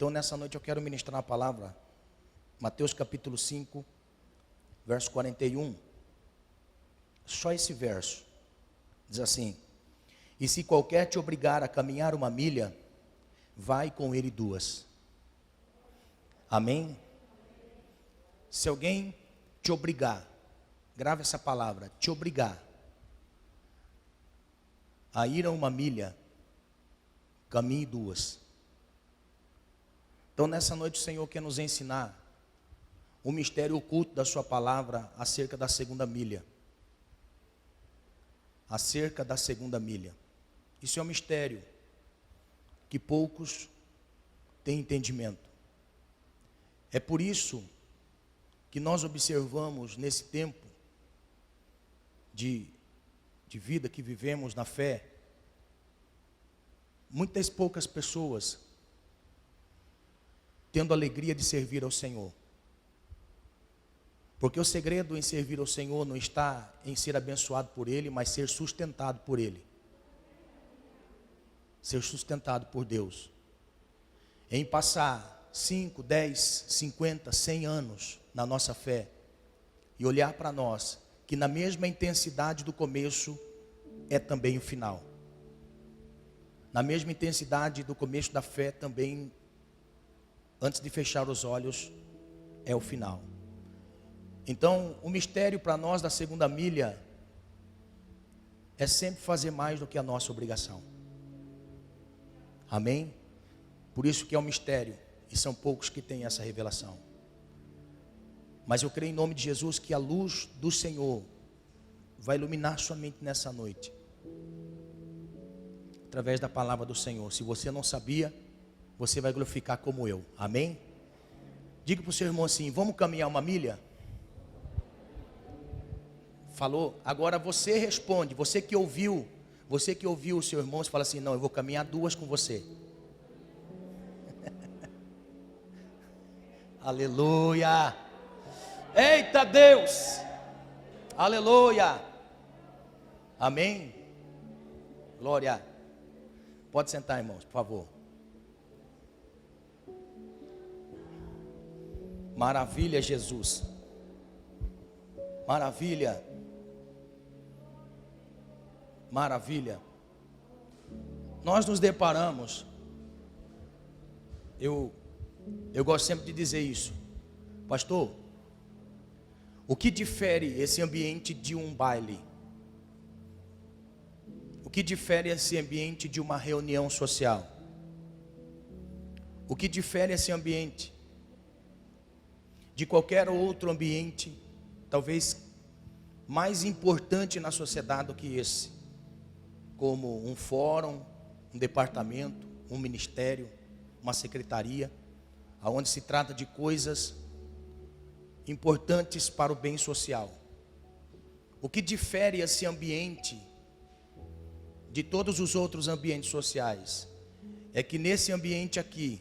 Então nessa noite eu quero ministrar a palavra, Mateus capítulo 5, verso 41. Só esse verso, diz assim: e se qualquer te obrigar a caminhar 1 milha, vai com ele 2. Amém? Se alguém te obrigar, grave essa palavra, te obrigar a ir a 1 milha, caminhe 2. Então nessa noite o Senhor quer nos ensinar o mistério oculto da sua palavra acerca da 2ª milha. Acerca da 2ª milha. Isso é um mistério que poucos têm entendimento. É por isso que nós observamos nesse tempo de vida que vivemos na fé, muitas poucas pessoas tendo a alegria de servir ao Senhor. Porque o segredo em servir ao Senhor não está em ser abençoado por Ele, mas ser sustentado por Ele. Ser sustentado por Deus. Em passar 5, 10, 50, 100 anos na nossa fé e olhar para nós, que na mesma intensidade do começo é também o final. Na mesma intensidade do começo da fé também, antes de fechar os olhos, é o final. Então, o mistério para nós da 2ª milha é sempre fazer mais do que a nossa obrigação. Amém? Por isso que é um mistério, e são poucos que têm essa revelação. Mas eu creio em nome de Jesus que a luz do Senhor vai iluminar sua mente nessa noite, através da palavra do Senhor. Se você não sabia, você vai glorificar como eu. Amém? Diga para o seu irmão assim: vamos caminhar 1 milha? Falou? Agora você responde, você que ouviu o seu irmão, você fala assim: não, eu vou caminhar 2 com você. Aleluia! Eita Deus! Aleluia! Amém? Glória! Pode sentar, irmãos, por favor. Maravilha, Jesus. Maravilha. Maravilha. Nós nos deparamos, eu gosto sempre de dizer isso, pastor, o que difere esse ambiente de um baile? O que difere esse ambiente de uma reunião social? O que difere esse ambiente de qualquer outro ambiente, talvez mais importante na sociedade do que esse, como um fórum, um departamento, um ministério, uma secretaria, onde se trata de coisas importantes para o bem social. O que difere esse ambiente de todos os outros ambientes sociais é que nesse ambiente aqui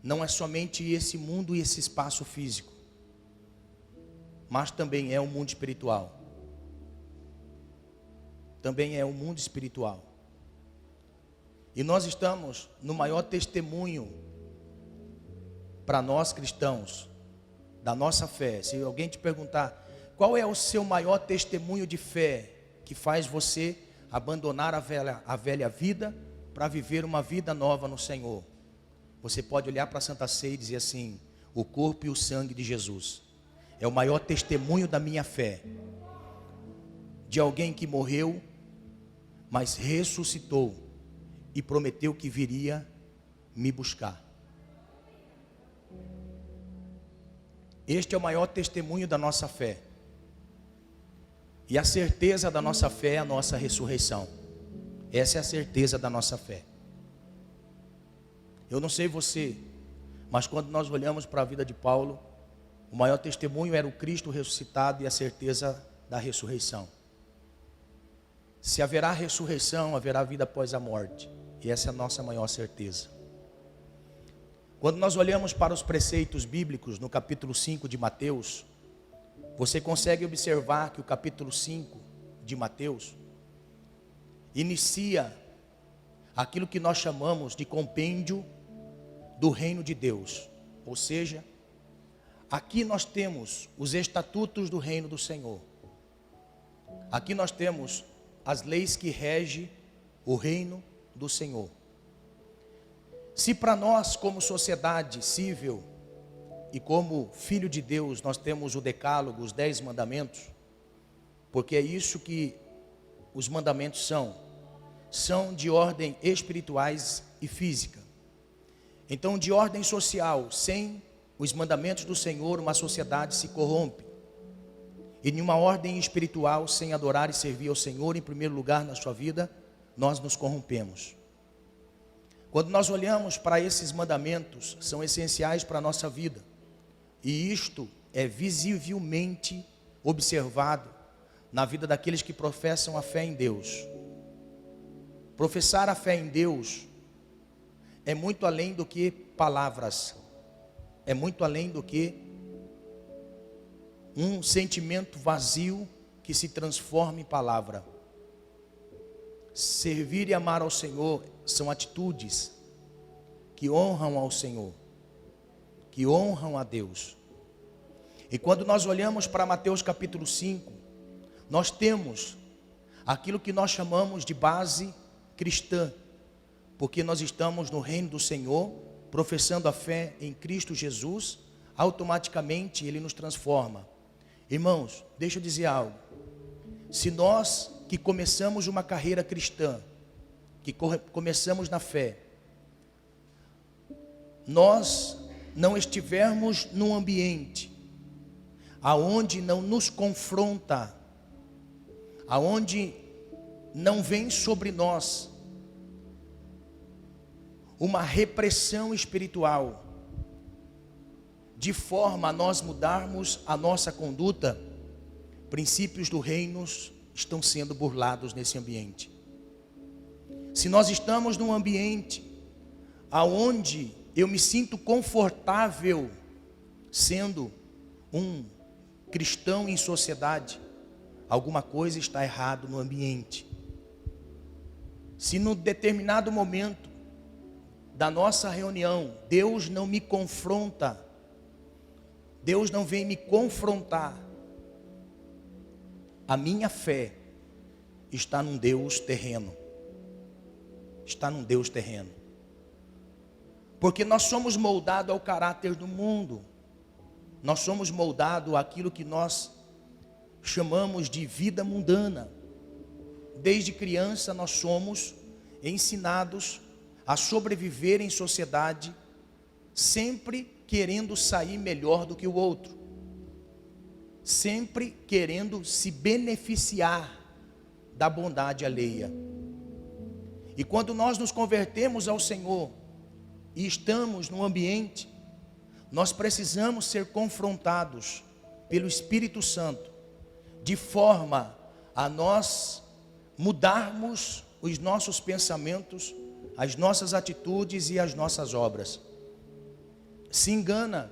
não é somente esse mundo e esse espaço físico, mas também é um mundo espiritual. Também é um mundo espiritual. E nós estamos no maior testemunho para nós cristãos da nossa fé. Se alguém te perguntar qual é o seu maior testemunho de fé que faz você abandonar a velha vida para viver uma vida nova no Senhor, você pode olhar para a Santa Ceia e dizer assim: o corpo e o sangue de Jesus é o maior testemunho da minha fé, de alguém que morreu, mas ressuscitou e prometeu que viria me buscar. Este é o maior testemunho da nossa fé. E a certeza da nossa fé é a nossa ressurreição. Essa é a certeza da nossa fé. Eu não sei você, mas quando nós olhamos para a vida de Paulo, o maior testemunho era o Cristo ressuscitado e a certeza da ressurreição. Se haverá ressurreição, haverá vida após a morte. E essa é a nossa maior certeza. Quando nós olhamos para os preceitos bíblicos no capítulo 5 de Mateus, você consegue observar que o capítulo 5 de Mateus inicia aquilo que nós chamamos de compêndio do reino de Deus. Ou seja, aqui nós temos os estatutos do reino do Senhor. Aqui nós temos as leis que regem o reino do Senhor. Se para nós, como sociedade civil e como filho de Deus, nós temos o decálogo, os 10 mandamentos, porque é isso que os mandamentos são de ordem espirituais e física. Então, de ordem social, sem os mandamentos do Senhor, uma sociedade se corrompe. E em uma ordem espiritual, sem adorar e servir ao Senhor em primeiro lugar na sua vida, nós nos corrompemos. Quando nós olhamos para esses mandamentos, são essenciais para a nossa vida. E isto é visivelmente observado na vida daqueles que professam a fé em Deus. Professar a fé em Deus é muito além do que palavras, é muito além do que um sentimento vazio que se transforma em palavra. Servir e amar ao Senhor são atitudes que honram ao Senhor, que honram a Deus. E quando nós olhamos para Mateus capítulo 5, nós temos aquilo que nós chamamos de base cristã, porque nós estamos no reino do Senhor, professando a fé em Cristo Jesus, automaticamente Ele nos transforma. Irmãos, deixa eu dizer algo. Se nós que começamos uma carreira cristã, que começamos na fé, nós não estivermos num ambiente aonde não nos confronta, aonde não vem sobre nós uma repressão espiritual, de forma a nós mudarmos a nossa conduta, princípios do reino estão sendo burlados nesse ambiente. Se nós estamos num ambiente aonde eu me sinto confortável sendo um cristão em sociedade, alguma coisa está errado no ambiente. Se num determinado momento da nossa reunião, Deus não me confronta, Deus não vem me confrontar, a minha fé está num Deus terreno. Está num Deus terreno. Porque nós somos moldados ao caráter do mundo. Nós somos moldados àquilo que nós chamamos de vida mundana. Desde criança nós somos ensinados a sobreviver em sociedade, sempre querendo sair melhor do que o outro, sempre querendo se beneficiar da bondade alheia. E quando nós nos convertemos ao Senhor e estamos no ambiente, nós precisamos ser confrontados pelo Espírito Santo, de forma a nós mudarmos os nossos pensamentos, as nossas atitudes e as nossas obras. Se engana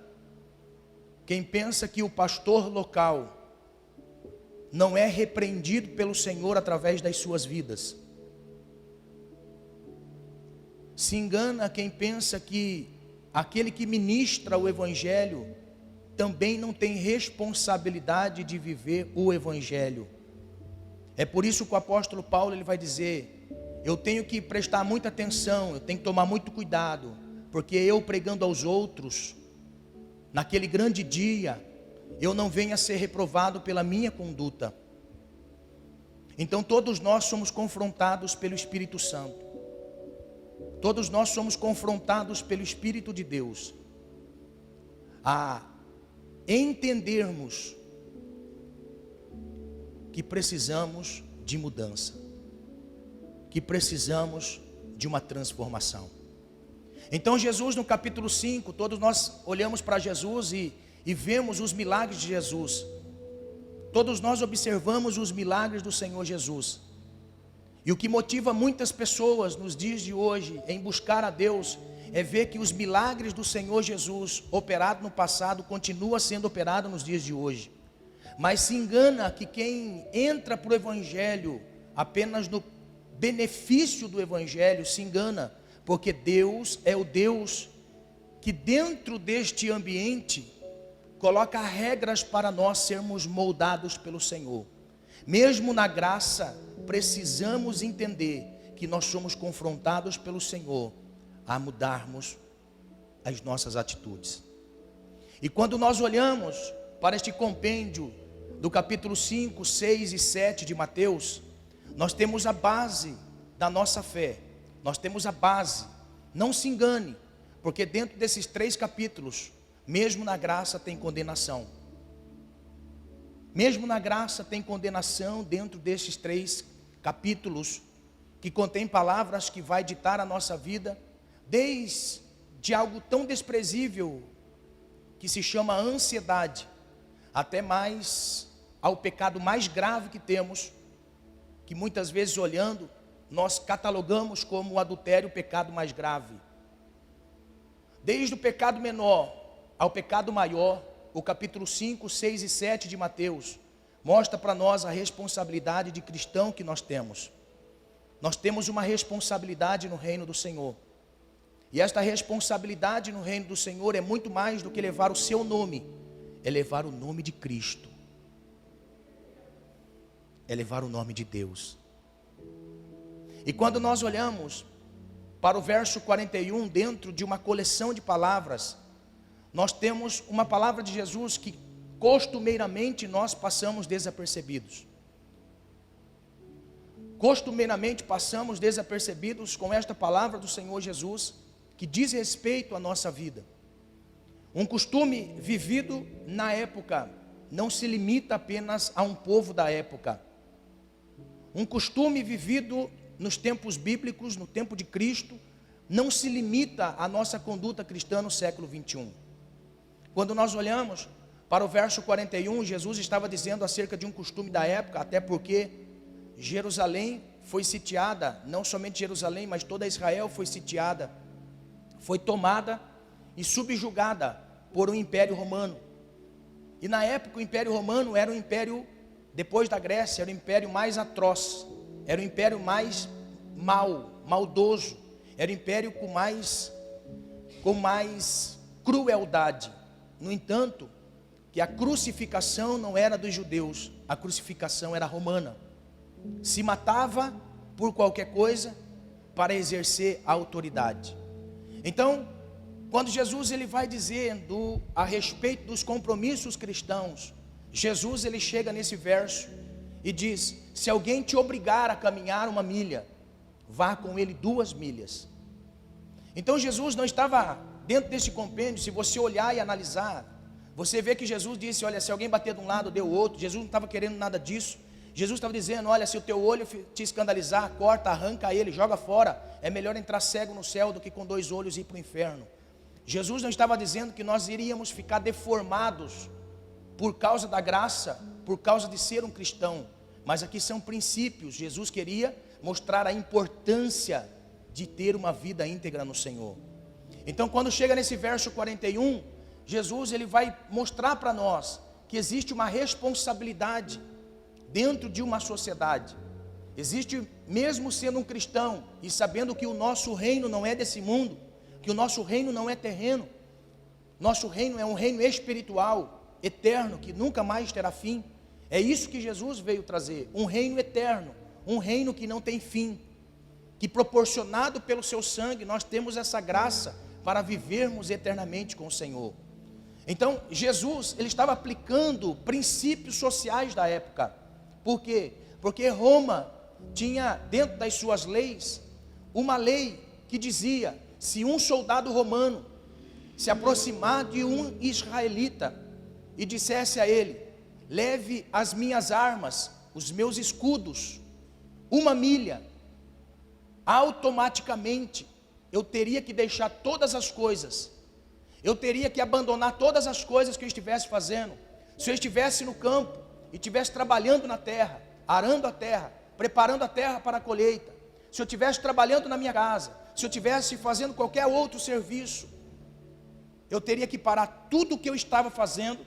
quem pensa que o pastor local não é repreendido pelo Senhor através das suas vidas. Se engana quem pensa que aquele que ministra o Evangelho também não tem responsabilidade de viver o Evangelho. É por isso que o apóstolo Paulo ele vai dizer: eu tenho que prestar muita atenção, eu tenho que tomar muito cuidado, porque eu pregando aos outros, naquele grande dia, eu não venho a ser reprovado pela minha conduta. Então todos nós somos confrontados pelo Espírito Santo. Todos nós somos confrontados pelo Espírito de Deus a entendermos que precisamos de mudança, que precisamos de uma transformação. Então Jesus no capítulo 5, todos nós olhamos para Jesus e vemos os milagres de Jesus. Todos nós observamos os milagres do Senhor Jesus. E o que motiva muitas pessoas nos dias de hoje em buscar a Deus é ver que os milagres do Senhor Jesus, operado no passado, continua sendo operado nos dias de hoje. Mas se engana que quem entra para o Evangelho apenas no benefício do Evangelho, se engana, porque Deus é o Deus que dentro deste ambiente coloca regras para nós sermos moldados pelo Senhor. Mesmo na graça, precisamos entender que nós somos confrontados pelo Senhor a mudarmos as nossas atitudes. E quando nós olhamos para este compêndio do capítulo 5, 6 e 7 de Mateus, nós temos a base da nossa fé. Nós temos a base. Não se engane, porque dentro desses 3 capítulos, mesmo na graça tem condenação. Mesmo na graça tem condenação dentro destes 3 capítulos, que contém palavras que vai ditar a nossa vida, desde algo tão desprezível, que se chama ansiedade, até mais ao pecado mais grave que temos, que muitas vezes olhando, nós catalogamos como o adultério o pecado mais grave. Desde o pecado menor ao pecado maior, o capítulo 5, 6 e 7 de Mateus, mostra para nós a responsabilidade de cristão que nós temos. Nós temos uma responsabilidade no reino do Senhor. E esta responsabilidade no reino do Senhor é muito mais do que levar o seu nome, é levar o nome de Cristo, é levar o nome de Deus. E quando nós olhamos para o verso 41, dentro de uma coleção de palavras, nós temos uma palavra de Jesus que costumeiramente nós passamos desapercebidos. Costumeiramente passamos desapercebidos com esta palavra do Senhor Jesus, que diz respeito à nossa vida. Um costume vivido na época não se limita apenas a um povo da época. Um costume vivido nos tempos bíblicos, no tempo de Cristo, não se limita à nossa conduta cristã no século 21. Quando nós olhamos para o verso 41, Jesus estava dizendo acerca de um costume da época, até porque Jerusalém foi sitiada, não somente Jerusalém, mas toda Israel foi sitiada, foi tomada e subjugada por um império romano. E na época o império romano era o império, depois da Grécia, era o império mais atroz, era o império mais maldoso, era o império com mais crueldade. No entanto, que a crucificação não era dos judeus, a crucificação era romana. Se matava por qualquer coisa para exercer a autoridade. Então, quando Jesus ele vai dizendo a respeito dos compromissos cristãos, Jesus ele chega nesse verso e diz: se alguém te obrigar a caminhar 1 milha, vá com ele 2 milhas. Então Jesus não estava dentro desse compêndio. Se você olhar e analisar, você vê que Jesus disse: olha, se alguém bater de um lado, dê o outro. Jesus não estava querendo nada disso. Jesus estava dizendo: olha, se o teu olho te escandalizar, corta, arranca ele, joga fora. É melhor entrar cego no céu do que com 2 olhos ir para o inferno. Jesus não estava dizendo que nós iríamos ficar deformados por causa da graça, por causa de ser um cristão. Mas aqui são princípios. Jesus queria mostrar a importância de ter uma vida íntegra no Senhor. Então, quando chega nesse verso 41, Jesus ele vai mostrar para nós que existe uma responsabilidade dentro de uma sociedade. Existe, mesmo sendo um cristão e sabendo que o nosso reino não é desse mundo, que o nosso reino não é terreno, nosso reino é um reino espiritual, eterno, que nunca mais terá fim. É isso que Jesus veio trazer, um reino eterno, um reino que não tem fim, que proporcionado pelo seu sangue, nós temos essa graça para vivermos eternamente com o Senhor. Então, Jesus, ele estava aplicando princípios sociais da época. Por quê? Porque Roma tinha dentro das suas leis, uma lei que dizia: se um soldado romano se aproximar de um israelita e dissesse a ele: leve as minhas armas, os meus escudos, 1 milha, automaticamente eu teria que deixar todas as coisas, eu teria que abandonar todas as coisas que eu estivesse fazendo. Se eu estivesse no campo e estivesse trabalhando na terra, arando a terra, preparando a terra para a colheita, se eu estivesse trabalhando na minha casa, se eu estivesse fazendo qualquer outro serviço, eu teria que parar tudo o que eu estava fazendo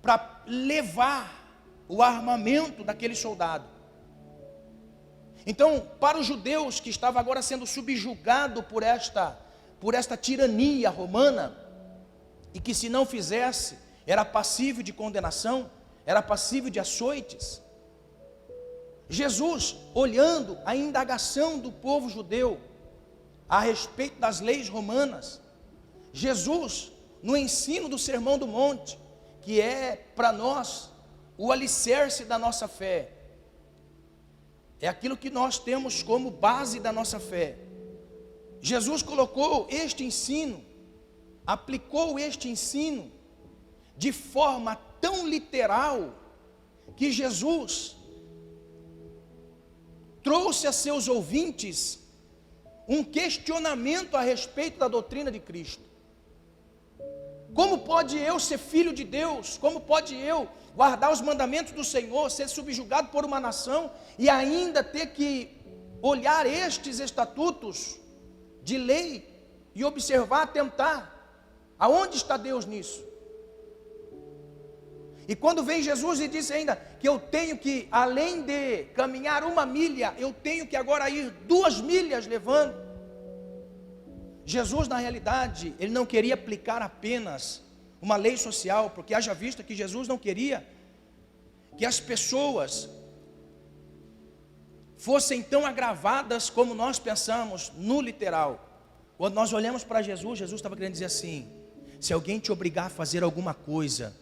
para levar o armamento daquele soldado. Então, para os judeus que estavam agora sendo subjugados por por esta tirania romana, e que se não fizesse, era passível de condenação, era passível de açoites. Jesus, olhando a indagação do povo judeu a respeito das leis romanas, Jesus, no ensino do Sermão do Monte, que é para nós o alicerce da nossa fé, é aquilo que nós temos como base da nossa fé. Jesus colocou este ensino, aplicou este ensino de forma tão literal, que Jesus trouxe a seus ouvintes um questionamento a respeito da doutrina de Cristo. Como pode eu ser filho de Deus? Como pode eu guardar os mandamentos do Senhor, ser subjugado por uma nação e ainda ter que olhar estes estatutos de lei e observar, tentar? Aonde está Deus nisso? E quando vem Jesus e diz ainda que eu tenho que, além de caminhar 1 milha, eu tenho que agora ir 2 milhas levando. Jesus, na realidade, ele não queria aplicar apenas uma lei social, porque haja vista que Jesus não queria que as pessoas fossem tão agravadas como nós pensamos no literal. Quando nós olhamos para Jesus, Jesus estava querendo dizer assim: se alguém te obrigar a fazer alguma coisa,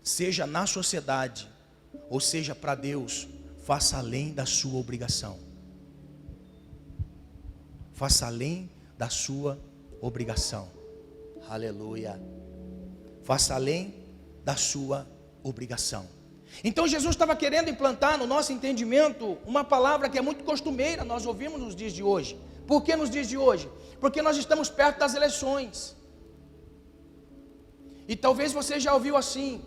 seja na sociedade, ou seja para Deus, faça além da sua obrigação. Faça além da sua obrigação. Aleluia. Faça além da sua obrigação. Então Jesus estava querendo implantar no nosso entendimento uma palavra que é muito costumeira, nós ouvimos nos dias de hoje. Por que nos dias de hoje? Porque nós estamos perto das eleições. E talvez você já ouviu assim,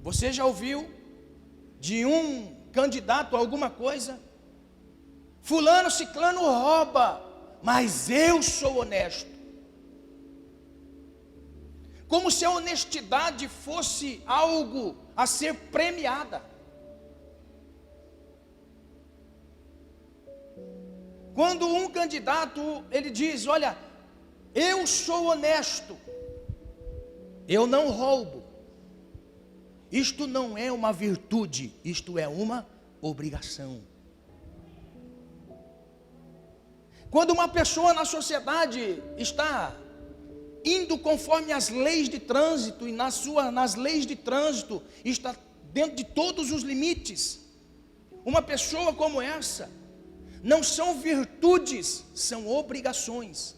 você já ouviu de um candidato a alguma coisa: fulano, ciclano rouba, mas eu sou honesto. Como se a honestidade fosse algo a ser premiada. Quando um candidato, ele diz: olha, eu sou honesto, eu não roubo. Isto não é uma virtude, isto é uma obrigação. Quando uma pessoa na sociedade está indo conforme as leis de trânsito, e nas leis de trânsito está dentro de todos os limites, uma pessoa como essa, não são virtudes, são obrigações.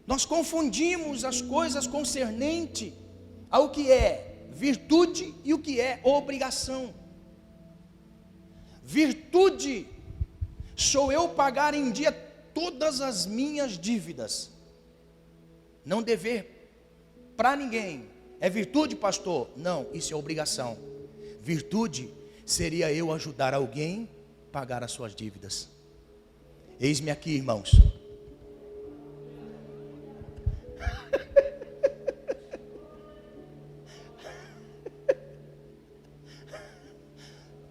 Nós confundimos as coisas concernente ao que é virtude e o que é obrigação. Virtude sou eu pagar em dia todas as minhas dívidas, não dever para ninguém. É virtude, pastor? Não, isso é obrigação. Virtude seria eu ajudar alguém a pagar as suas dívidas. Eis-me aqui, irmãos.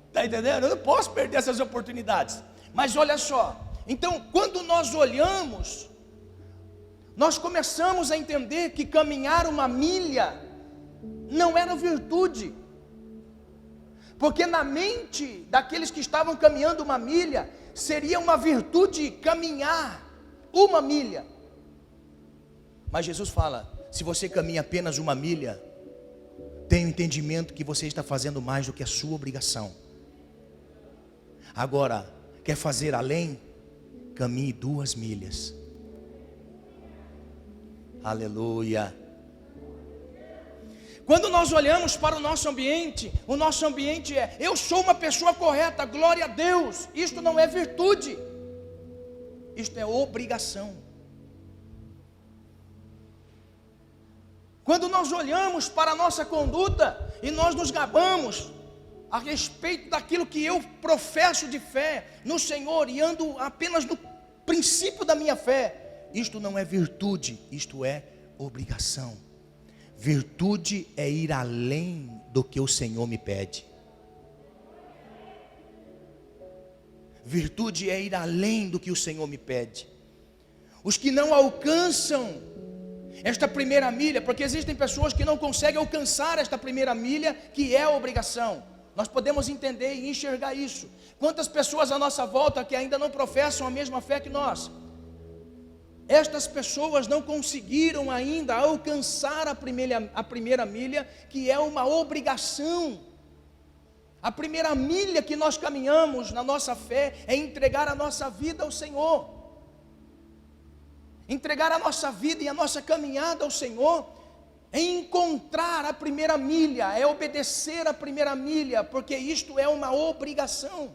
Está entendendo? Eu não posso perder essas oportunidades. Mas olha só, então quando nós olhamos, nós começamos a entender que caminhar 1 milha não era virtude. Porque na mente daqueles que estavam caminhando 1 milha, seria uma virtude caminhar 1 milha. Mas Jesus fala: se você caminha apenas 1 milha, tenha o entendimento que você está fazendo mais do que a sua obrigação. Agora, quer fazer além? Caminhe 2 milhas. Aleluia. Quando nós olhamos para o nosso ambiente é: eu sou uma pessoa correta, glória a Deus. Isto não é virtude, isto é obrigação. Quando nós olhamos para a nossa conduta e nós nos gabamos a respeito daquilo que eu professo de fé no Senhor e ando apenas no princípio da minha fé, isto não é virtude, isto é obrigação. Virtude é ir além do que o Senhor me pede. Virtude é ir além do que o Senhor me pede. os que não alcançam esta primeira milha, porque existem pessoas que não conseguem alcançar esta primeira milha, que é a obrigação. Nós podemos entender e enxergar isso. Quantas pessoas à nossa volta que ainda não professam a mesma fé que nós? Estas pessoas não conseguiram ainda alcançar a primeira milha, que é uma obrigação. A primeira milha que nós caminhamos na nossa fé é entregar a nossa vida ao Senhor. Entregar a nossa vida e a nossa caminhada ao Senhor é encontrar a primeira milha, é obedecer a primeira milha, porque isto é uma obrigação.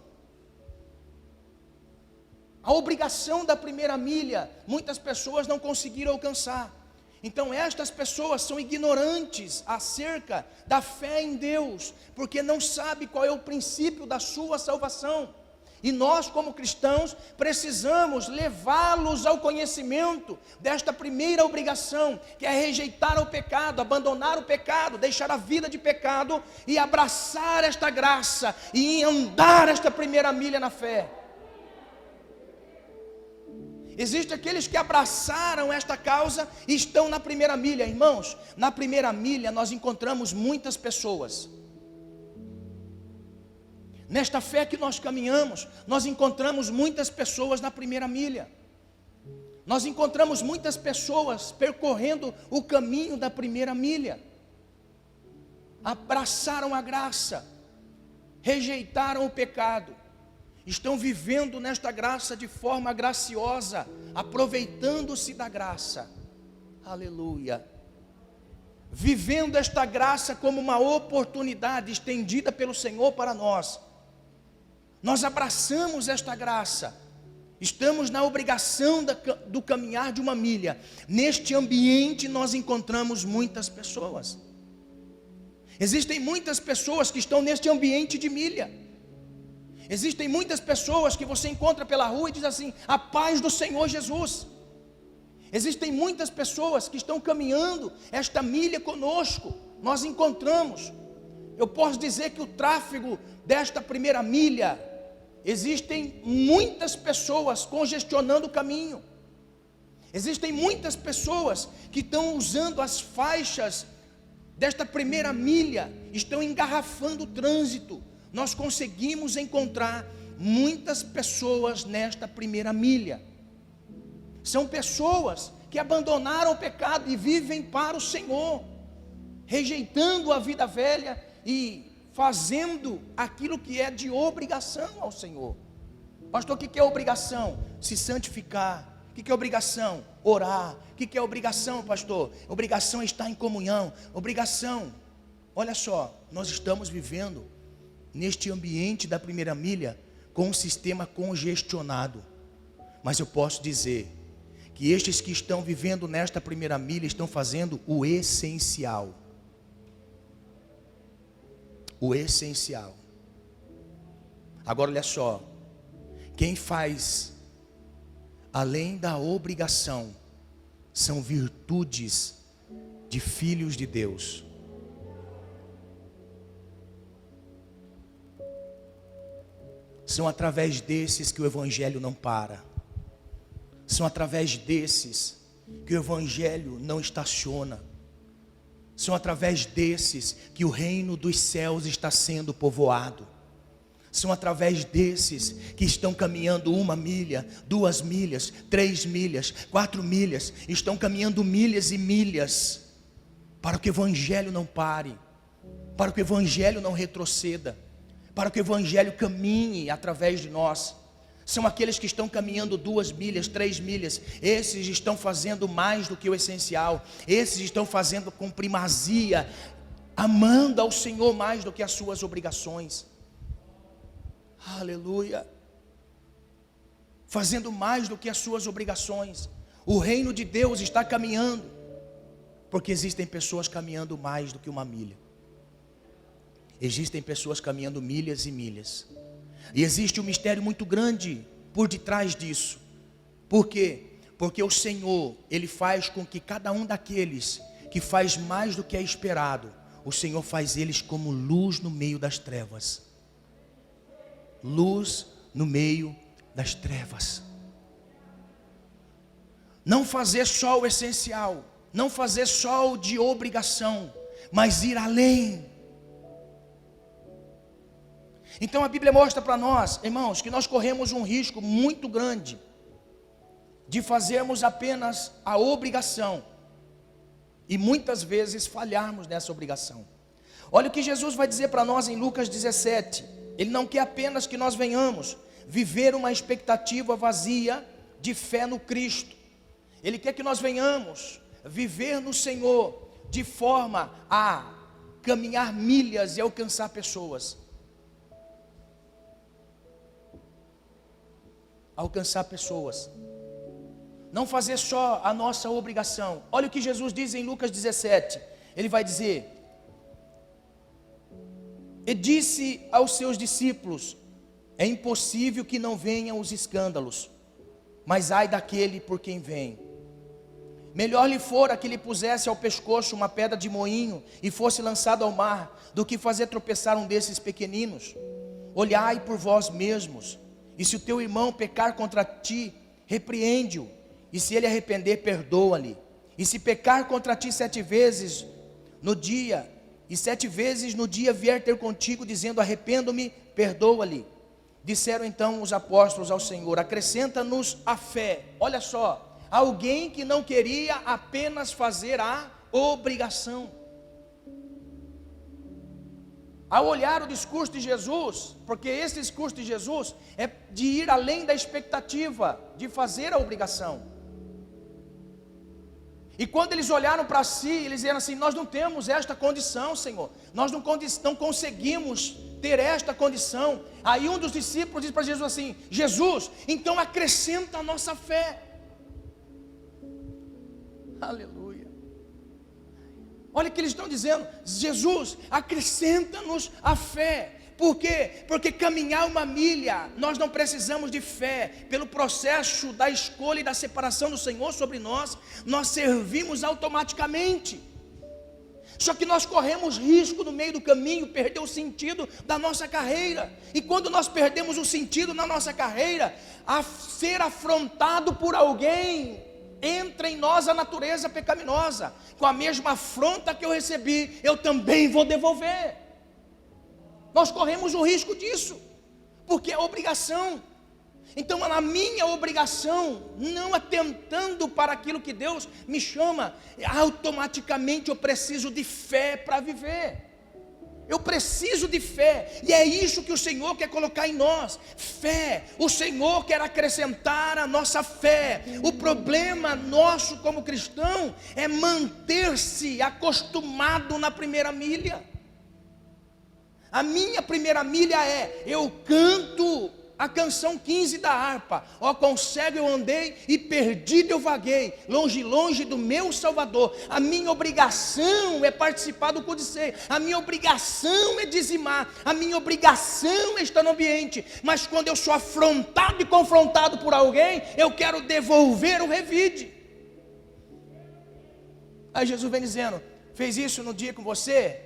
A obrigação da primeira milha, muitas pessoas não conseguiram alcançar. Então estas pessoas são ignorantes acerca da fé em Deus, porque não sabem qual é o princípio da sua salvação. E nós, como cristãos, precisamos levá-los ao conhecimento desta primeira obrigação, que é rejeitar o pecado, abandonar o pecado, deixar a vida de pecado e abraçar esta graça e andar esta primeira milha na fé. Existem aqueles que abraçaram esta causa e estão na primeira milha. Irmãos, na primeira milha nós encontramos muitas pessoas. Nesta fé que nós caminhamos, nós encontramos muitas pessoas na primeira milha. Nós encontramos muitas pessoas percorrendo o caminho da primeira milha. Abraçaram a graça, rejeitaram o pecado, estão vivendo nesta graça de forma graciosa, aproveitando-se da graça. Aleluia. Vivendo esta graça como uma oportunidade estendida pelo Senhor para nós. Nós abraçamos esta graça, estamos na obrigação do caminhar de uma milha. Neste ambiente nós encontramos muitas pessoas. Existem muitas pessoas que estão neste ambiente de milha. Existem muitas pessoas que você encontra pela rua e diz assim: a paz do Senhor Jesus. Existem muitas pessoas que estão caminhando esta milha conosco. Nós encontramos. Eu posso dizer que o tráfego desta primeira milha, existem muitas pessoas congestionando o caminho. Existem muitas pessoas que estão usando as faixas desta primeira milha, estão engarrafando o trânsito. Nós conseguimos encontrar muitas pessoas nesta primeira milha. São pessoas que abandonaram o pecado e vivem para o Senhor, rejeitando a vida velha e fazendo aquilo que é de obrigação ao Senhor. Pastor, o que é obrigação? Se santificar. O que é obrigação? Orar. O que é obrigação, pastor? Obrigação é estar em comunhão. Obrigação. Olha só, nós estamos vivendo neste ambiente da primeira milha com um sistema congestionado. Mas eu posso dizer que estes que estão vivendo nesta primeira milha estão fazendo o essencial. O essencial. Agora olha só, quem faz além da obrigação são virtudes de filhos de Deus. São através desses que o evangelho não para. São através desses que o evangelho não estaciona. São através desses que o reino dos céus está sendo povoado. São através desses que estão caminhando 1 milha, 2 milhas, 3 milhas, 4 milhas. Estão caminhando milhas e milhas para que o evangelho não pare, para que o evangelho não retroceda, para que o evangelho caminhe através de nós. São aqueles que estão caminhando 2 milhas, 3 milhas. Esses estão fazendo mais do que o essencial. Esses estão fazendo com primazia, amando ao Senhor mais do que as suas obrigações. Aleluia. Fazendo mais do que as suas obrigações. O reino de Deus está caminhando, porque existem pessoas caminhando mais do que 1 milha. Existem pessoas caminhando milhas e milhas. E existe um mistério muito grande por detrás disso. Por quê? Porque o Senhor, Ele faz com que cada um daqueles que faz mais do que é esperado, o Senhor faz eles como luz no meio das trevas. Luz no meio das trevas. Não fazer só o essencial, não fazer só o de obrigação, mas ir além. Então a Bíblia mostra para nós, irmãos, que nós corremos um risco muito grande de fazermos apenas a obrigação e muitas vezes falharmos nessa obrigação. Olha o que Jesus vai dizer para nós em Lucas 17. Ele não quer apenas que nós venhamos viver uma expectativa vazia de fé no Cristo. Ele quer que nós venhamos viver no Senhor de forma a caminhar milhas e alcançar pessoas. Alcançar pessoas. Não fazer só a nossa obrigação. Olha o que Jesus diz em Lucas 17. Ele vai dizer: e disse aos seus discípulos: é impossível que não venham os escândalos, mas ai daquele por quem vem. Melhor lhe fora que lhe pusesse ao pescoço uma pedra de moinho e fosse lançado ao mar, do que fazer tropeçar um desses pequeninos. Olhai por vós mesmos, e se o teu irmão pecar contra ti, repreende-o, e se ele arrepender, perdoa-lhe. E se pecar contra ti 7 vezes no dia, e 7 vezes no dia vier ter contigo, dizendo arrependo-me, perdoa-lhe. Disseram então os apóstolos ao Senhor: acrescenta-nos a fé. Olha só, alguém que não queria apenas fazer a obrigação. Ao olhar o discurso de Jesus, porque esse discurso de Jesus é de ir além da expectativa de fazer a obrigação. E quando eles olharam para si, eles disseram assim: nós não temos esta condição, Senhor, nós não conseguimos ter esta condição. Aí um dos discípulos diz para Jesus assim: Jesus, então acrescenta a nossa fé. Aleluia. Olha o que eles estão dizendo: Jesus, acrescenta-nos a fé. Por quê? Porque caminhar uma milha, nós não precisamos de fé. Pelo processo da escolha e da separação do Senhor sobre nós, nós servimos automaticamente. Só que nós corremos risco no meio do caminho, perder o sentido da nossa carreira. E quando nós perdemos o sentido na nossa carreira, a ser afrontado por alguém, entra em nós a natureza pecaminosa. Com a mesma afronta que eu recebi, eu também vou devolver. Nós corremos o risco disso, porque é obrigação. Então, na minha obrigação, não atentando para aquilo que Deus me chama, automaticamente eu preciso de fé para viver. Eu preciso de fé, e é isso que o Senhor quer colocar em nós, fé. O Senhor quer acrescentar a nossa fé. O problema nosso como cristão é manter-se acostumado na primeira milha. A minha primeira milha é: eu canto a canção 15 da harpa, ó quão cego eu andei e perdido eu vaguei, longe, longe do meu Salvador. A minha obrigação é participar do culto de ceia, a minha obrigação é dizimar, a minha obrigação é estar no ambiente. Mas quando eu sou afrontado e confrontado por alguém, eu quero devolver o revide. Aí Jesus vem dizendo: fez isso no dia com você?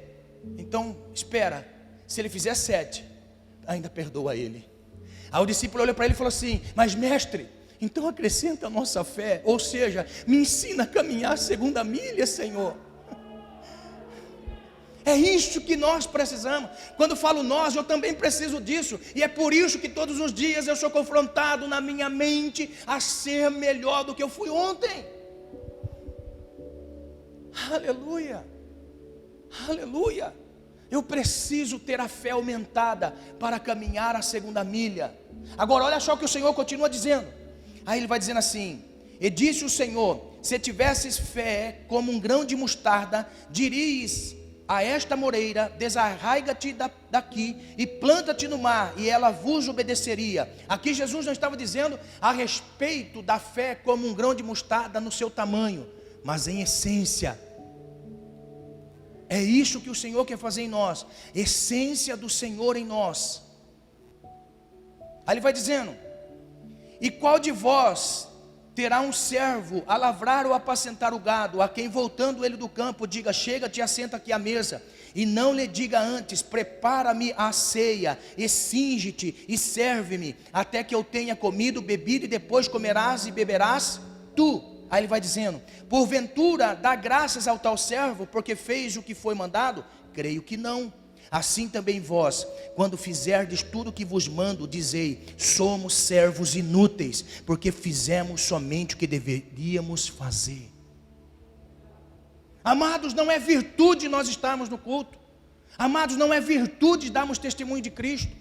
Então espera, se ele fizer 7, ainda perdoa ele. Aí o discípulo olhou para ele e falou assim: mas mestre, então acrescenta a nossa fé, ou seja, me ensina a caminhar a segunda milha, Senhor. É isso que nós precisamos. Quando falo nós, eu também preciso disso. E é por isso que todos os dias eu sou confrontado na minha mente a ser melhor do que eu fui ontem. Aleluia, aleluia. Eu preciso ter a fé aumentada para caminhar a segunda milha. Agora olha só o que o Senhor continua dizendo. Aí ele vai dizendo assim: e disse o Senhor: se tivesses fé como um grão de mostarda, dirias a esta moreira: desarraiga-te daqui e planta-te no mar, e ela vos obedeceria. Aqui Jesus não estava dizendo a respeito da fé como um grão de mostarda no seu tamanho, mas em essência. É isso que o Senhor quer fazer em nós, essência do Senhor em nós. Aí ele vai dizendo: e qual de vós terá um servo a lavrar ou apacentar o gado, a quem voltando ele do campo diga: chega-te e assenta aqui à mesa, e não lhe diga antes: prepara-me a ceia, e cinge-te e serve-me, até que eu tenha comido, bebido, e depois comerás e beberás tu. Aí ele vai dizendo: porventura dá graças ao tal servo, porque fez o que foi mandado? Creio que não. Assim também vós, quando fizerdes tudo o que vos mando, dizei: somos servos inúteis, porque fizemos somente o que deveríamos fazer. Amados, não é virtude nós estarmos no culto. Amados, não é virtude darmos testemunho de Cristo.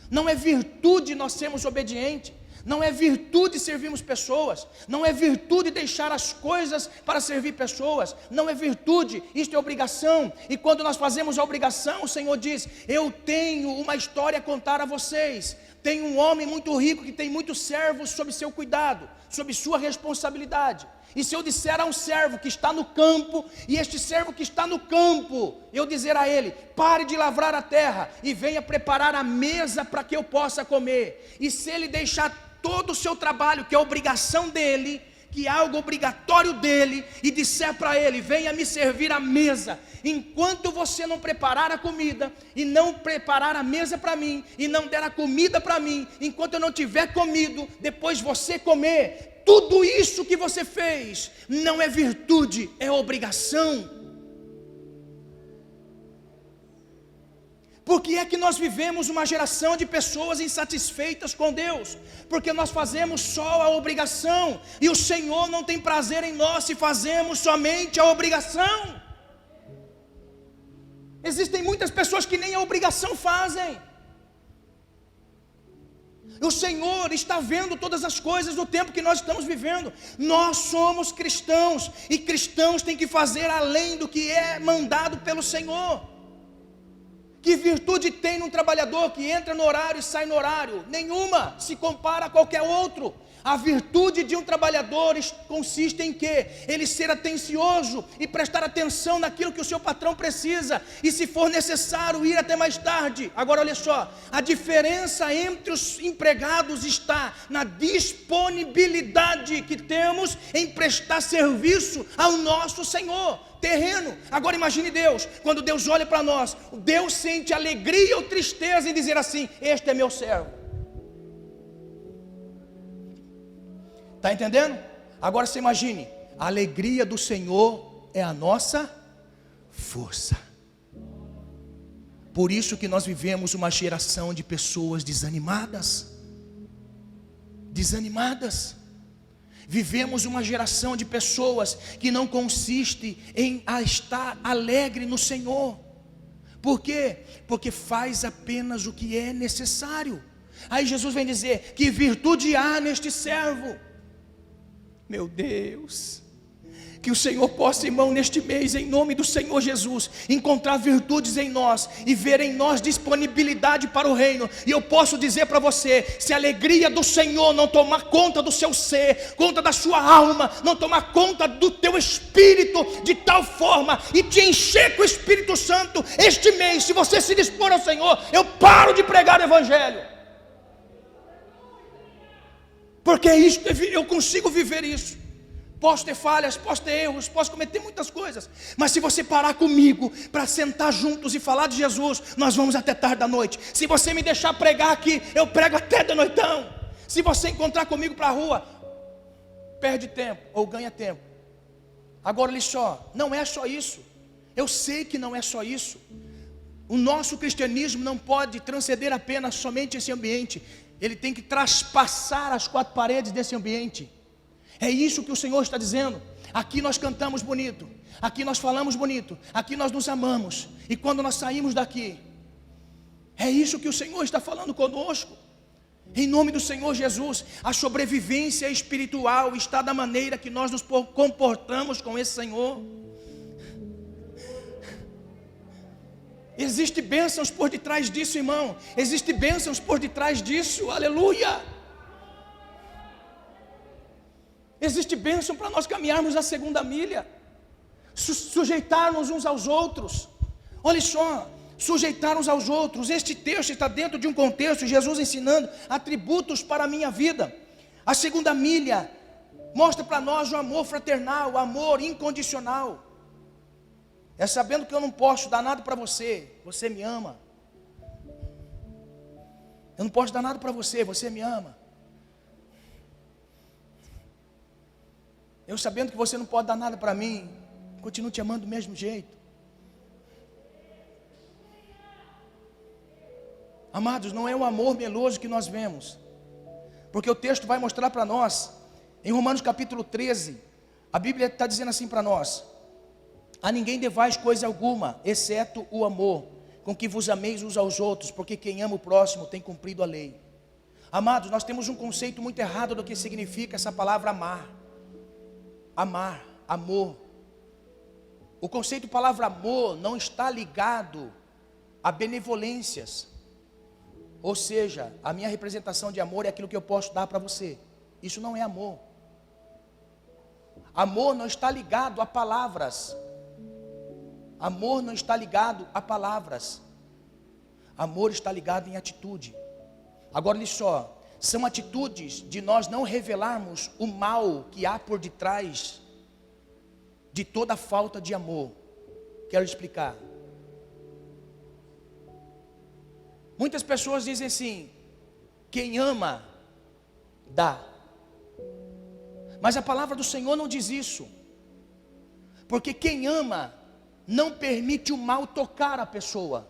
Não é virtude nós sermos obedientes. Não é virtude servirmos pessoas. Não é virtude deixar as coisas para servir pessoas. Não é virtude, isto é obrigação. E quando nós fazemos a obrigação, o Senhor diz: eu tenho uma história a contar a vocês. Tem um homem muito rico que tem muitos servos sob seu cuidado, sob sua responsabilidade. E se eu disser a um servo que está no campo, e este servo que está no campo, eu dizer a ele: pare de lavrar a terra e venha preparar a mesa para que eu possa comer. E se ele deixar todo o seu trabalho, que é obrigação dele, que é algo obrigatório dele, e disser para ele: venha me servir a mesa, enquanto você não preparar a comida, e não preparar a mesa para mim, e não der a comida para mim, enquanto eu não tiver comido, depois você comer, tudo isso que você fez, não é virtude, é obrigação. Por que é que nós vivemos uma geração de pessoas insatisfeitas com Deus? Porque nós fazemos só a obrigação, e o Senhor não tem prazer em nós se fazemos somente a obrigação. Existem muitas pessoas que nem a obrigação fazem. O Senhor está vendo todas as coisas do tempo que nós estamos vivendo. Nós somos cristãos, e cristãos têm que fazer além do que é mandado pelo Senhor. Que virtude tem num trabalhador que entra no horário e sai no horário? Nenhuma, se compara a qualquer outro. A virtude de um trabalhador consiste em quê? Ele ser atencioso e prestar atenção naquilo que o seu patrão precisa, e se for necessário ir até mais tarde. Agora olha só, a diferença entre os empregados está na disponibilidade que temos em prestar serviço ao nosso Senhor terreno. Agora imagine Deus, quando Deus olha para nós, Deus sente alegria ou tristeza em dizer assim: este é meu servo. Está entendendo? Agora você imagine, a alegria do Senhor é a nossa força. Por isso que nós vivemos uma geração de pessoas desanimadas. Vivemos uma geração de pessoas que não consiste em estar alegre no Senhor. Por quê? Porque faz apenas o que é necessário. Aí Jesus vem dizer: que virtude há neste servo? Meu Deus, que o Senhor possa, irmão, neste mês, em nome do Senhor Jesus, encontrar virtudes em nós e ver em nós disponibilidade para o reino. E eu posso dizer para você: se a alegria do Senhor não tomar conta do seu ser, conta da sua alma, não tomar conta do teu espírito de tal forma e te encher com o Espírito Santo, este mês, se você se dispor ao Senhor, eu paro de pregar o Evangelho. Porque eu consigo viver isso. Posso ter falhas, posso ter erros, posso cometer muitas coisas, mas se você parar comigo para sentar juntos e falar de Jesus, nós vamos até tarde da noite. Se você me deixar pregar aqui, eu prego até de noitão. Se você encontrar comigo para a rua, perde tempo ou ganha tempo. Agora olha só, não é só isso. Eu sei que não é só isso. O nosso cristianismo não pode transcender apenas somente esse ambiente. Ele tem que traspassar as quatro paredes desse ambiente. É isso que o Senhor está dizendo. Aqui nós cantamos bonito, aqui nós falamos bonito, aqui nós nos amamos, e quando nós saímos daqui, é isso que o Senhor está falando conosco. Em nome do Senhor Jesus, a sobrevivência espiritual está da maneira que nós nos comportamos com esse Senhor. Existem bênçãos por detrás disso, irmão. Existem bênçãos por detrás disso, aleluia. Existe bênção para nós caminharmos a segunda milha, sujeitarmos uns aos outros. Olha só, sujeitar uns aos outros. Este texto está dentro de um contexto, Jesus ensinando atributos para a minha vida. A segunda milha mostra para nós o amor fraternal, o amor incondicional. É sabendo que eu não posso dar nada para você, você me ama. Eu não posso dar nada para você, você me ama. eu sabendo que você não pode dar nada para mim, continuo te amando do mesmo jeito. Amados, não é o amor meloso que nós vemos, porque o texto vai mostrar para nós, em Romanos capítulo 13, a Bíblia está dizendo assim para nós: a ninguém devais coisa alguma, exceto o amor, com que vos ameis uns aos outros, porque quem ama o próximo tem cumprido a lei. Amados, nós temos um conceito muito errado do que significa essa palavra amar. Amar, amor. O conceito palavra amor não está ligado a benevolências. Ou seja, a minha representação de amor é aquilo que eu posso dar para você. Isso não é amor. Amor não está ligado a palavras. Amor não está ligado a palavras. Amor está ligado em atitude. Agora olha só, são atitudes de nós não revelarmos o mal que há por detrás de toda falta de amor. Quero explicar. Muitas pessoas dizem assim: quem ama, dá. Mas a palavra do Senhor não diz isso. Porque quem ama não permite o mal tocar a pessoa.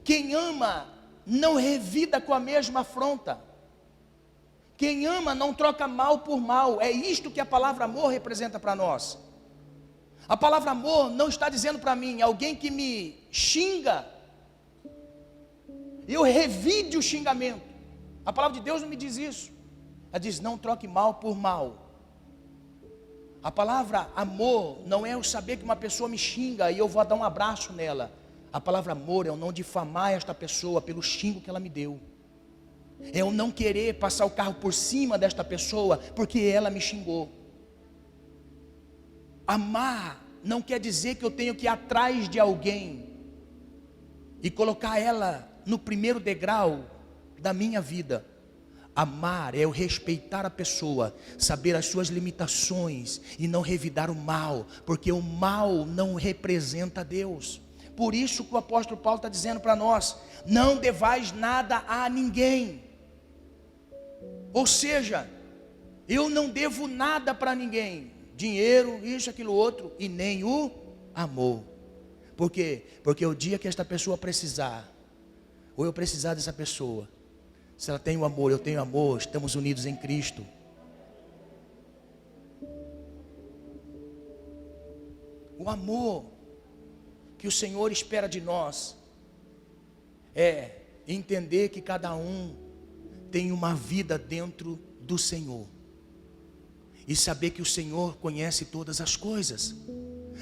Quem ama não revida com a mesma afronta. Quem ama não troca mal por mal. É isto que a palavra amor representa para nós. A palavra amor não está dizendo para mim: alguém que me xinga, eu revide o xingamento. A palavra de Deus não me diz isso. Ela diz: não troque mal por mal. A palavra amor não é eu saber que uma pessoa me xinga e eu vou dar um abraço nela. A palavra amor é eu não difamar esta pessoa pelo xingo que ela me deu. É eu não querer passar o carro por cima desta pessoa porque ela me xingou. Amar não quer dizer que eu tenho que ir atrás de alguém e colocar ela no primeiro degrau da minha vida. Amar é eu respeitar a pessoa, saber as suas limitações e não revidar o mal, porque o mal não representa Deus. Por isso que o apóstolo Paulo está dizendo para nós: não devais nada a ninguém. Ou seja, eu não devo nada para ninguém, dinheiro, isso, aquilo, outro, e nem o amor. Por quê? Porque o dia que esta pessoa precisar, ou eu precisar dessa pessoa, se ela tem o amor, eu tenho amor, estamos unidos em Cristo. O amor que o Senhor espera de nós é entender que cada um tem uma vida dentro do Senhor e saber que o Senhor conhece todas as coisas.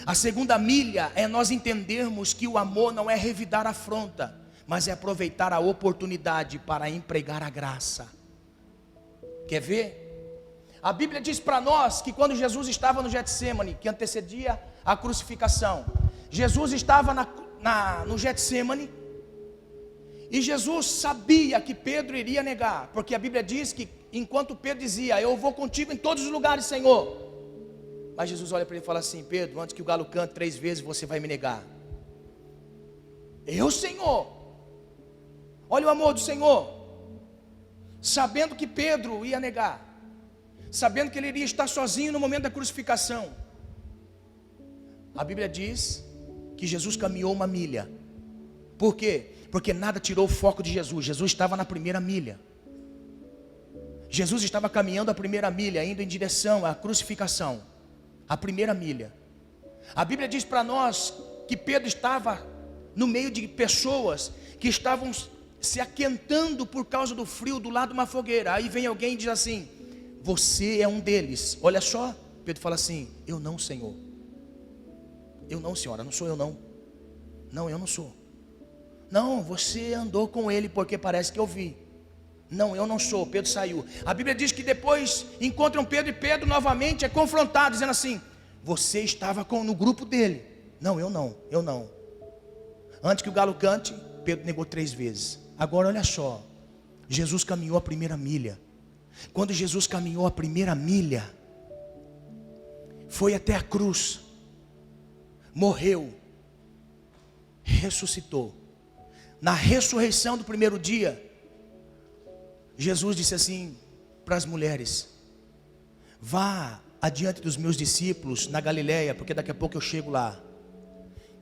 A segunda milha é nós entendermos que o amor não é revidar a afronta, mas é aproveitar a oportunidade para empregar a graça. Quer ver? A Bíblia diz para nós que quando Jesus estava no Getsêmani, que antecedia a crucificação, Jesus estava no Getsêmani, e Jesus sabia que Pedro iria negar, porque a Bíblia diz que enquanto Pedro dizia: eu vou contigo em todos os lugares, Senhor, mas Jesus olha para ele e fala assim: Pedro, antes que o galo cante 3 vezes, você vai me negar. Eu, Senhor? Olha o amor do Senhor. Sabendo que Pedro ia negar, sabendo que ele iria estar sozinho no momento da crucificação, a Bíblia diz que Jesus caminhou 1 milha. Por quê? Porque nada tirou o foco de Jesus. Jesus estava na primeira milha. Jesus estava caminhando a primeira milha, indo em direção à crucificação. A primeira milha. A Bíblia diz para nós que Pedro estava no meio de pessoas que estavam se aquentando por causa do frio do lado de uma fogueira. Aí vem alguém e diz assim: você é um deles. Olha só, Pedro fala assim: eu não, Senhor. Eu não, senhora, não sou eu não. Não, eu não sou. Não, você andou com ele porque parece que eu vi. Não, eu não sou. Pedro saiu. A Bíblia diz que depois encontram Pedro, e Pedro novamente é confrontado, dizendo assim: você estava no grupo dele. Não, eu não, eu não. Antes que o galo cante, Pedro negou 3 vezes. Agora olha só, Jesus caminhou a primeira milha. Quando Jesus caminhou a primeira milha, foi até a cruz, morreu, ressuscitou. Na ressurreição do primeiro dia, Jesus disse assim para as mulheres: Vá adiante dos meus discípulos na Galileia, porque daqui a pouco eu chego lá.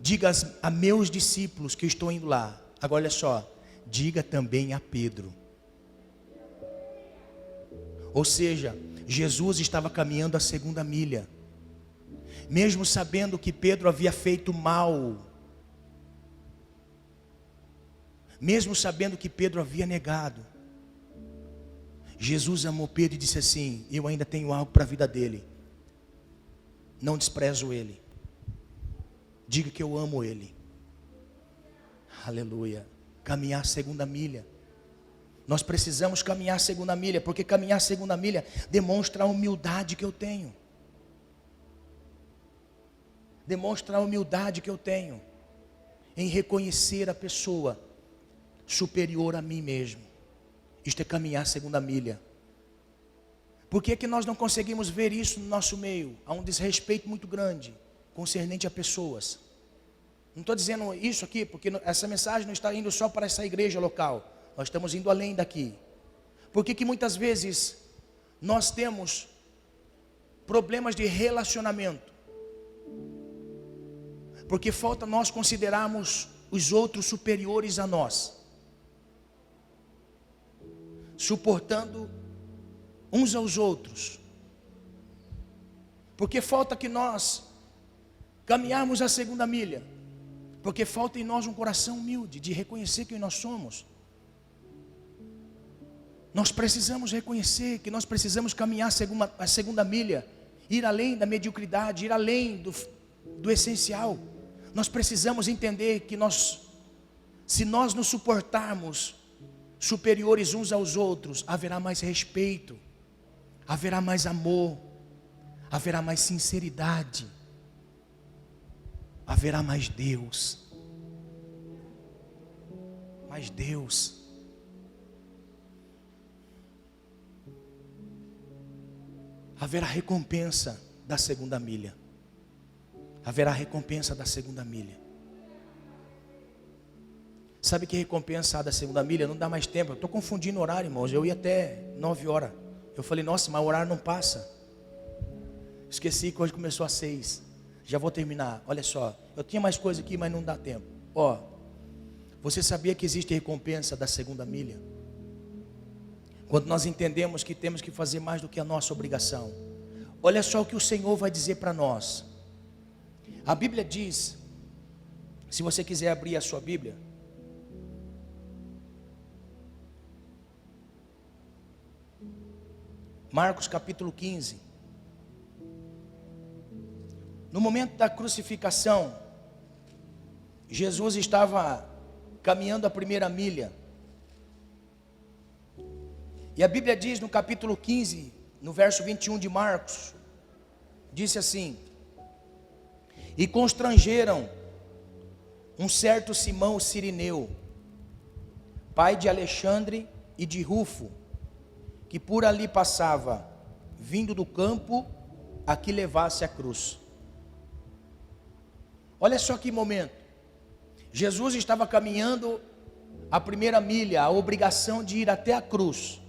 Diga a meus discípulos que eu estou indo lá. Agora olha só, diga também a Pedro. Ou seja, Jesus estava caminhando a segunda milha, mesmo sabendo que Pedro havia feito mal, mesmo sabendo que Pedro havia negado. Jesus amou Pedro e disse assim: eu ainda tenho algo para a vida dele, não desprezo ele, diga que eu amo ele. Aleluia. Caminhar a segunda milha. Nós precisamos caminhar a segunda milha, porque caminhar a segunda milha demonstra a humildade que eu tenho. Demonstra a humildade que eu tenho em reconhecer a pessoa superior a mim mesmo. Isto é caminhar a segunda milha. Por que é que nós não conseguimos ver isso no nosso meio? Há um desrespeito muito grande concernente a pessoas. Não estou dizendo isso aqui porque essa mensagem não está indo só para essa igreja local. Nós estamos indo além daqui. Por que que muitas vezes nós temos problemas de relacionamento? Porque falta nós considerarmos os outros superiores a nós, suportando uns aos outros. Porque falta que nós caminharmos a segunda milha. Porque falta em nós um coração humilde de reconhecer quem nós somos. Nós precisamos reconhecer que nós precisamos caminhar a segunda milha, ir além da mediocridade, ir além do essencial. Nós precisamos entender que se nós nos suportarmos superiores uns aos outros, haverá mais respeito, haverá mais amor, haverá mais sinceridade, haverá mais Deus. Mais Deus. Haverá recompensa da segunda milha. Haverá recompensa da segunda milha. Sabe que recompensa da segunda milha? Não dá mais tempo. Eu estou confundindo o horário, irmãos. Eu ia até 9 horas. Eu falei, nossa, mas o horário não passa. Esqueci que hoje começou às 6. Já vou terminar. Olha só, eu tinha mais coisa aqui, mas não dá tempo. Ó, você sabia que existe recompensa da segunda milha? Quando nós entendemos que temos que fazer mais do que a nossa obrigação. Olha só o que o Senhor vai dizer para nós. A Bíblia diz, se você quiser abrir a sua Bíblia, Marcos capítulo 15. No momento da crucificação, Jesus estava caminhando a primeira milha. E a Bíblia diz no capítulo 15, no verso 21 de Marcos, disse assim: e constrangeram um certo Simão Cirineu, pai de Alexandre e de Rufo, que por ali passava, vindo do campo, a que levasse a cruz. Olha só que momento. Jesus estava caminhando a primeira milha, a obrigação de ir até a cruz.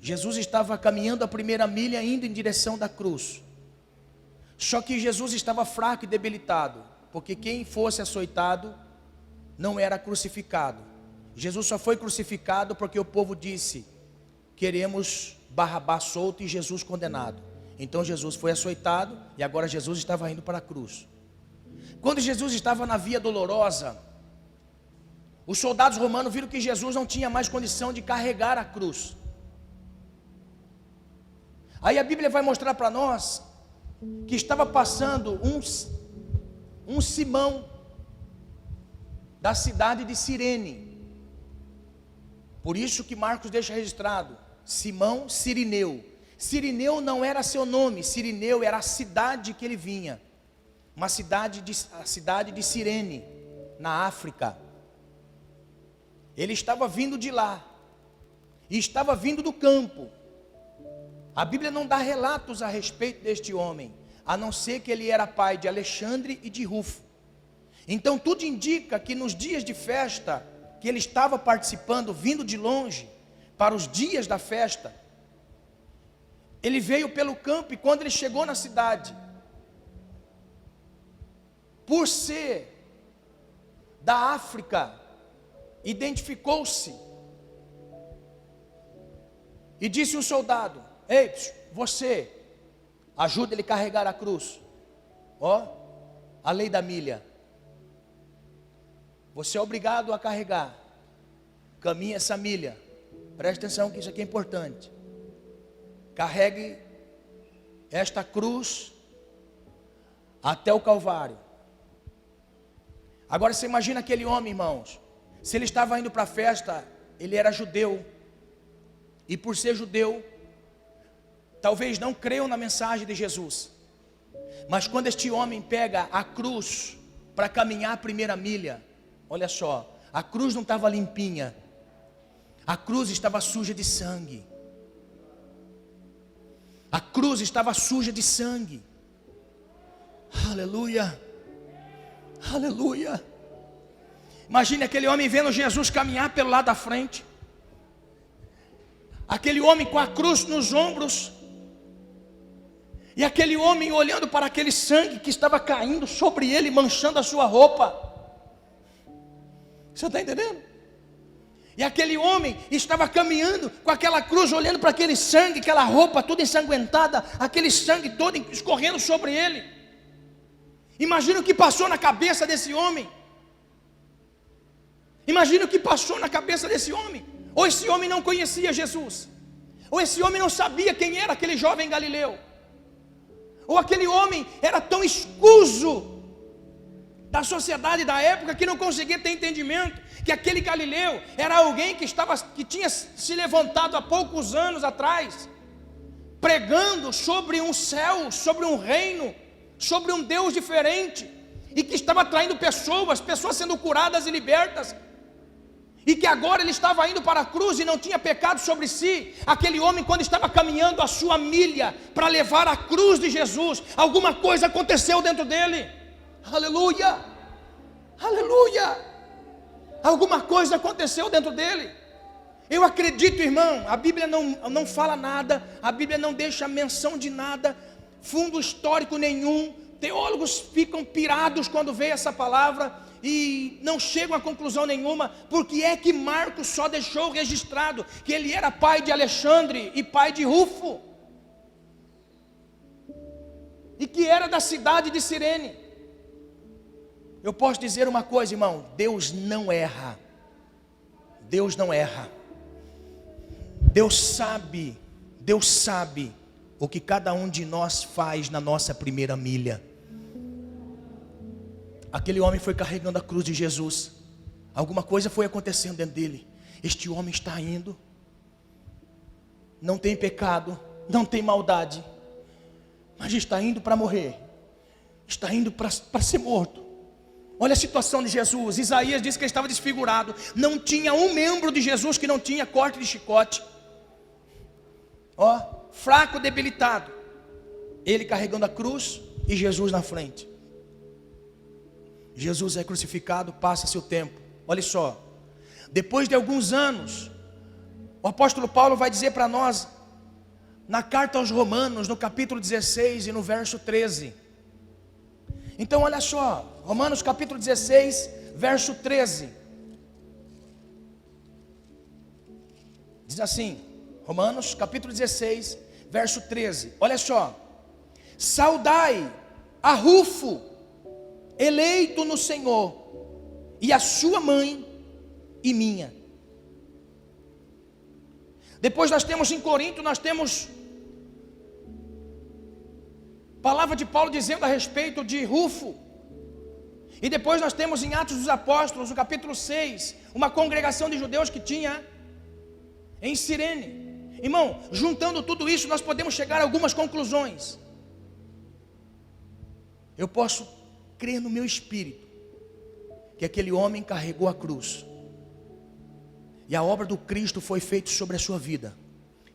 Jesus estava caminhando a primeira milha, indo em direção da cruz. Só que Jesus estava fraco e debilitado, porque quem fosse açoitado não era crucificado. Jesus só foi crucificado porque o povo disse: queremos Barrabás solto e Jesus condenado. Então Jesus foi açoitado e agora Jesus estava indo para a cruz. Quando Jesus estava na via dolorosa, os soldados romanos viram que Jesus não tinha mais condição de carregar a cruz. Aí a Bíblia vai mostrar para nós que estava passando um Simão da cidade de Cirene. Por isso que Marcos deixa registrado Simão Cirineu. Cirineu não era seu nome, Cirineu era a cidade que ele vinha. A cidade de Cirene, na África. Ele estava vindo de lá. E estava vindo do campo. A Bíblia não dá relatos a respeito deste homem, a não ser que ele era pai de Alexandre e de Rufo. Então tudo indica que nos dias de festa, que ele estava participando, vindo de longe, para os dias da festa, Ele veio pelo campo e quando ele chegou na cidade, por ser da África, identificou-se e disse um soldado: ei, você, ajuda ele a carregar a cruz. Ó, a lei da milha. Você é obrigado a carregar. Caminhe essa milha. Preste atenção que isso aqui é importante. Carregue esta cruz até o Calvário. Agora você imagina aquele homem, irmãos. Se ele estava indo para a festa, ele era judeu. E por ser judeu, talvez não creiam na mensagem de Jesus. Mas quando este homem pega a cruz para caminhar a primeira milha, olha só, a cruz não estava limpinha. A cruz estava suja de sangue. A cruz estava suja de sangue. Aleluia. Aleluia. Imagine aquele homem vendo Jesus caminhar pelo lado da frente. Aquele homem com a cruz nos ombros. E aquele homem olhando para aquele sangue que estava caindo sobre ele, manchando a sua roupa. Você está entendendo? E aquele homem estava caminhando com aquela cruz, olhando para aquele sangue, aquela roupa toda ensanguentada, aquele sangue todo escorrendo sobre ele. Imagina o que passou na cabeça desse homem. Imagina o que passou na cabeça desse homem. Ou esse homem não conhecia Jesus, ou esse homem não sabia quem era aquele jovem galileu, ou aquele homem era tão escuso da sociedade da época que não conseguia ter entendimento que aquele Galileu era alguém que tinha se levantado há poucos anos atrás, pregando sobre um céu, sobre um reino, sobre um Deus diferente, e que estava atraindo pessoas sendo curadas e libertas, e que agora ele estava indo para a cruz e não tinha pecado sobre si. Aquele homem, quando estava caminhando a sua milha para levar a cruz de Jesus, alguma coisa aconteceu dentro dele. Aleluia, aleluia. Alguma coisa aconteceu dentro dele. Eu acredito, irmão, a Bíblia não fala nada, a Bíblia não deixa menção de nada, fundo histórico nenhum. Teólogos ficam pirados quando vê essa palavra e não chegam a conclusão nenhuma. Porque é que Marcos só deixou registrado que ele era pai de Alexandre e pai de Rufo, e que era da cidade de Cirene. Eu posso dizer uma coisa, irmão: Deus não erra. Deus não erra. Deus sabe o que cada um de nós faz na nossa primeira milha. Aquele homem foi carregando a cruz de Jesus. Alguma coisa foi acontecendo dentro dele. Este homem está indo, não tem pecado, não tem maldade, mas está indo para morrer, está indo para ser morto. Olha a situação de Jesus. Isaías diz que ele estava desfigurado. Não tinha um membro de Jesus que não tinha corte de chicote. Ó, fraco, debilitado. Ele carregando a cruz e Jesus na frente. Jesus é crucificado, passa-se o tempo. Olha só, depois de alguns anos, o apóstolo Paulo vai dizer para nós, na carta aos Romanos, no capítulo 16 e no verso 13. Então olha só, Romanos capítulo 16, verso 13. Diz assim, Romanos capítulo 16, verso 13. Olha só: saudai a Rufo, eleito no Senhor, e a sua mãe e minha. Depois nós temos em Corinto, nós temos palavra de Paulo dizendo a respeito de Rufo. E depois nós temos em Atos dos Apóstolos, no capítulo 6, uma congregação de judeus que tinha em Cirene. Irmão, juntando tudo isso, nós podemos chegar a algumas conclusões. Eu posso crer no meu espírito que aquele homem carregou a cruz, e a obra do Cristo foi feita sobre a sua vida,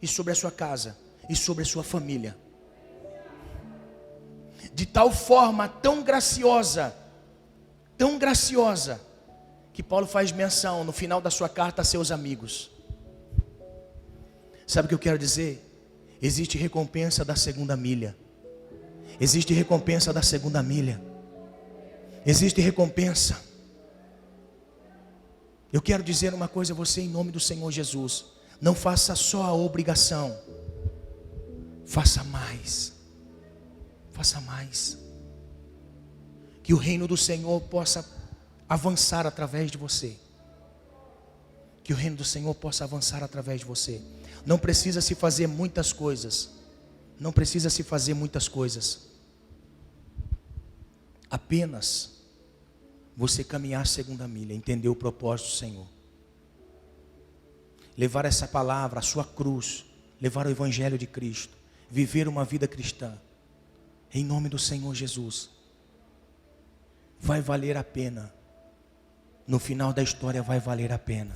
e sobre a sua casa, e sobre a sua família, de tal forma tão graciosa, que Paulo faz menção no final da sua carta a seus amigos. Sabe o que eu quero dizer? Existe recompensa da segunda milha. Existe recompensa da segunda milha. Existe recompensa. Eu quero dizer uma coisa a você em nome do Senhor Jesus. Não faça só a obrigação. Faça mais. Faça mais. Que o reino do Senhor possa avançar através de você. Que o reino do Senhor possa avançar através de você. Não precisa se fazer muitas coisas. Não precisa se fazer muitas coisas. Apenas você caminhar a segunda milha, entender o propósito do Senhor. Levar essa palavra, a sua cruz, levar o Evangelho de Cristo, viver uma vida cristã, em nome do Senhor Jesus. Vai valer a pena. No final da história vai valer a pena.